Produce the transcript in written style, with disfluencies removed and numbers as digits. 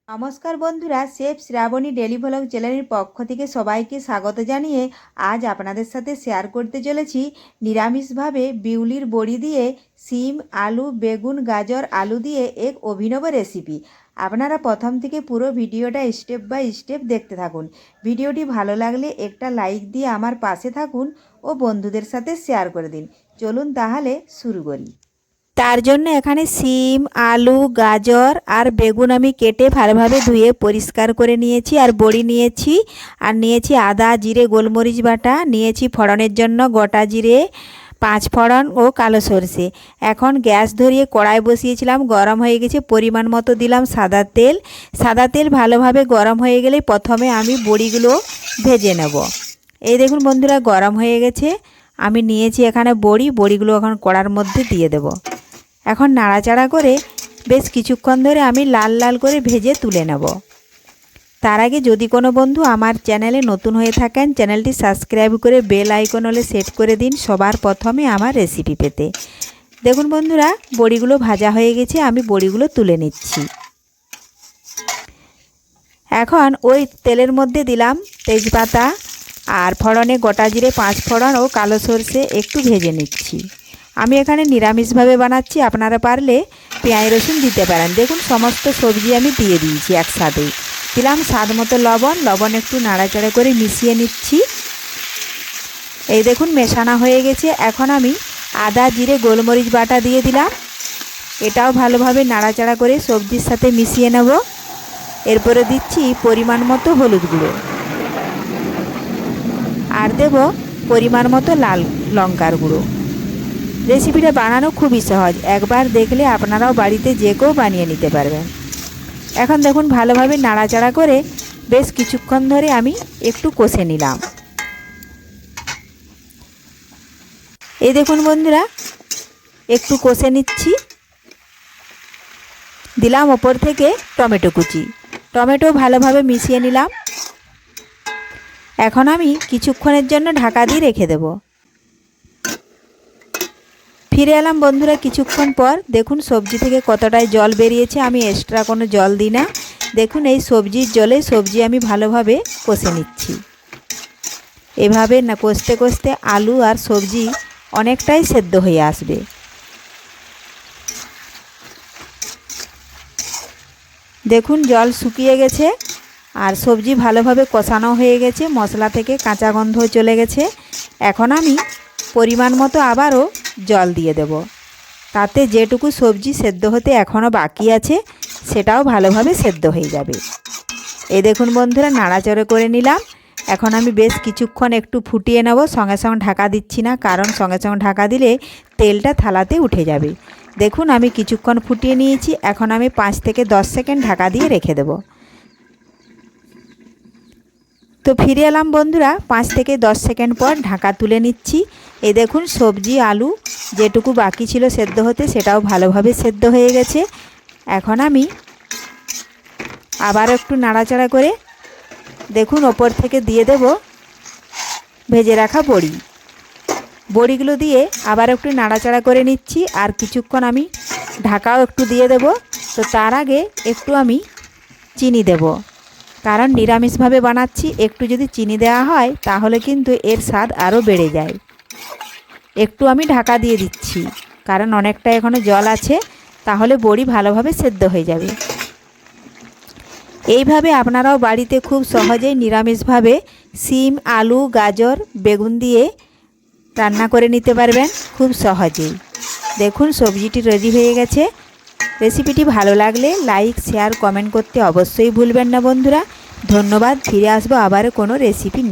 নমস্কার বন্ধুরা, chef Shrabani daily vlog চ্যানেলের পক্ষ থেকে সবাইকে স্বাগত জানিয়ে আজ আপনাদের সাথে শেয়ার করতে চলেছি নিরামিষভাবে বিউলির বড়ি দিয়ে শিম, আলু, বেগুন, গাজর, আলু দিয়ে এক অভিনব রেসিপি। আপনারা প্রথম থেকে পুরো ভিডিওটা স্টেপ বাই স্টেপ দেখতে থাকুন। ভিডিওটি ভালো লাগলে একটা লাইক দিয়ে আমার পাশে থাকুন ও বন্ধুদের সাথে শেয়ার করে দিন। চলুন তাহলে শুরু করি। তার জন্য এখানে শিম, আলু, গাজর আর বেগুন আমি কেটে ভালোভাবে ধুয়ে পরিষ্কার করে নিয়েছি। আর বড়ি নিয়েছি, আর নিয়েছি আদা, জিরে, গোলমরিচ বাটা, নিয়েছি ফোড়নের জন্য গোটা জিরে, 5 ফোড়ন ও কালো সরষে। এখন গ্যাস ধরিয়ে কড়াই বসিয়েছিলাম, গরম হয়ে গেছে। পরিমাণ মতো দিলাম সাদা তেল। সাদা তেল ভালোভাবে গরম হয়ে গেলে প্রথমে আমি বড়িগুলো ভেজে নেব। এই দেখুন বন্ধুরা, গরম হয়ে গেছে। আমি নিয়েছি এখানে বড়িগুলো এখন কড়ার মধ্যে দিয়ে দেব। এখন নাড়াচাড়া করে বেশ কিছুক্ষণ ধরে আমি লাল লাল করে ভেজে তুলে নেব। তার আগে যদি কোনো বন্ধু আমার চ্যানেলে নতুন হয়ে থাকেন, চ্যানেলটি সাবস্ক্রাইব করে বেল আইকন হলে সেট করে দিন সবার প্রথমে আমার রেসিপি পেতে। দেখুন বন্ধুরা, বড়িগুলো ভাজা হয়ে গেছে, আমি বড়িগুলো তুলে নিচ্ছি। এখন ওই তেলের মধ্যে দিলাম তেজপাতা আর ফোড়নে গোটা জিরে, 5 ফোড়ন ও কালো সরষে একটু ভেজে নিচ্ছি। আমি এখানে নিরামিষভাবে বানাচ্ছি, আপনারা পারলে পেঁয়াজ রসুন দিতে পারেন। দেখুন সমস্ত সবজি আমি দিয়ে দিয়েছি একসাথেই। দিলাম স্বাদ মতো লবণ একটু নাড়াচাড়া করে মিশিয়ে নিচ্ছি। এই দেখুন মেশানো হয়ে গেছে। এখন আমি আদা, জিরে, গোলমরিচ বাটা দিয়ে দিলাম। এটাও ভালোভাবে নাড়াচাড়া করে সবজির সাথে মিশিয়ে নেব। এরপরে দিচ্ছি পরিমাণ মতো হলুদ গুঁড়ো, আর দেব পরিমাণ মতো লাল লঙ্কার গুঁড়ো। রেসিপিটা বানানো খুবই সহজ, একবার দেখলে আপনারাও বাড়িতে যে কেউ বানিয়ে নিতে পারবেন। এখন দেখুন ভালোভাবে নাড়াচাড়া করে বেশ কিছুক্ষণ ধরে আমি একটু কষে নিলাম। এই দেখুন বন্ধুরা, একটু কষে নিচ্ছি। দিলাম ওপর থেকে টমেটো কুচি, টমেটো ভালোভাবে মিশিয়ে নিলাম। এখন আমি কিছুক্ষণের জন্য ঢাকা দিয়ে রেখে দেব। ফিরে এলাম বন্ধুরা কিছুক্ষণ পর। দেখুন সবজি থেকে কতটাই জল বেরিয়েছে, আমি এক্সট্রা কোনো জল দিই না। দেখুন এই সবজির জলে সবজি আমি ভালোভাবে কষে নিচ্ছি। এভাবে না কষতে কষতে আলু আর সবজি অনেকটাই সেদ্ধ হয়ে আসবে। দেখুন জল শুকিয়ে গেছে আর সবজি ভালোভাবে কষানো হয়ে গেছে, মশলা থেকে কাঁচা গন্ধ চলে গেছে। এখন আমি পরিমাণ মতো আবারও জল দিয়ে দেব, তাতে যেটুকু সবজি সেদ্ধ হতে এখনও বাকি আছে সেটাও ভালোভাবে সেদ্ধ হয়ে যাবে। এই দেখুন বন্ধুরা, নাড়াচাড়া করে নিলাম। এখন আমি বেশ কিছুক্ষণ একটু ফুটিয়ে নেব। সঙ্গে সঙ্গে ঢাকা দিচ্ছি না, কারণ সঙ্গে সঙ্গে ঢাকা দিলে তেলটা থালাতে উঠে যাবে। দেখুন আমি কিছুক্ষণ ফুটিয়ে নিয়েছি। এখন আমি 5 থেকে 10 সেকেন্ড ঢাকা দিয়ে রেখে দেব। তো ফিরে এলাম বন্ধুরা 5 থেকে 10 সেকেন্ড পর, ঢাকা তুলে নিচ্ছি। এই দেখুন সবজি আলু যেটুকু বাকি ছিল সেদ্ধ হতে সেটাও ভালোভাবে সেদ্ধ হয়ে গেছে। এখন আমি আবার একটু নাড়াচাড়া করে দেখুন ওপর থেকে দিয়ে দেব ভেজে রাখা বড়িগুলো দিয়ে আবার একটু নাড়াচাড়া করে নিচ্ছি। আর কিছুক্ষণ আমি ঢাকাও একটু দিয়ে দেব। তো তার আগে একটু আমি চিনি দেব, কারণ নিরামিষভাবে বানাচ্ছি। একটু যদি চিনি দেওয়া হয় তাহলে কিন্তু এর স্বাদ আরও বেড়ে যায়। একটু আমি ঢাকা দিয়ে দিচ্ছি, কারণ অনেকটা এখনও জল আছে, তাহলে বড়ি ভালোভাবে সেদ্ধ হয়ে যাবে। এইভাবে আপনারাও বাড়িতে খুব সহজেই নিরামিষভাবে শিম, আলু, গাজর, বেগুন দিয়ে রান্না করে নিতে পারবেন খুব সহজেই। দেখুন সবজিটি রেডি হয়ে গেছে। রেসিপিটি ভালো লাগলে লাইক, শেয়ার, কমেন্ট করতে অবশ্যই ভুলবেন না বন্ধুরা। ধন্যবাদ। ফিরে আসবো আবার কোনো রেসিপি নিয়ে।